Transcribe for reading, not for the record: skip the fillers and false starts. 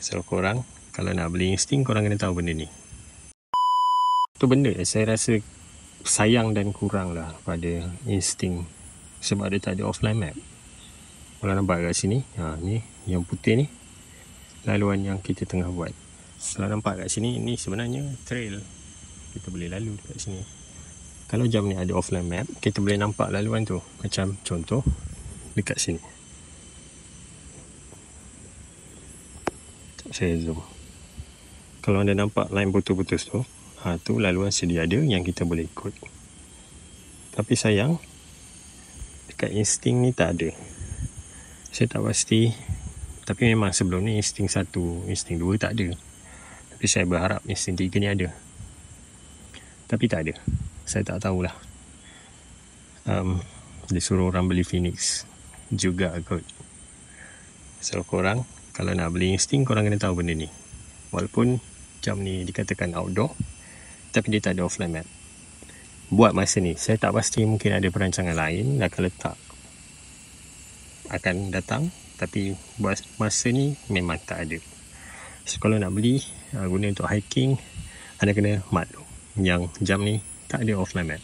So korang kalau nak beli insting, korang kena tahu benda ni. Tu benda saya rasa sayang dan kurang lah pada insting, sebab dia tak ada offline map. Korang nampak kat sini, ni yang putih ni laluan yang kita tengah buat. Kalau nampak kat sini, ni sebenarnya trail, kita boleh lalu dekat sini. Kalau jam ni ada offline map, kita boleh nampak laluan tu. Macam contoh dekat sini, saya zoom. Kalau anda nampak line putus-putus tu, tu laluan sedia ada yang kita boleh ikut. Tapi sayang, dekat insting ni tak ada. Saya tak pasti, tapi memang sebelum ni insting 1, insting 2 tak ada. Tapi saya berharap insting 3 ni ada. Tapi tak ada. Saya tak tahulah. Dia suruh orang beli Phoenix juga kot. So korang kalau nak beli insting, korang kena tahu benda ni. Walaupun jam ni dikatakan outdoor, tapi dia tak ada offline map. Buat masa ni, saya tak pasti, mungkin ada perancangan lain akan letak akan datang, tapi buat masa ni memang tak ada. So kalau nak beli guna untuk hiking, anda kena maklum yang jam ni tak ada offline map.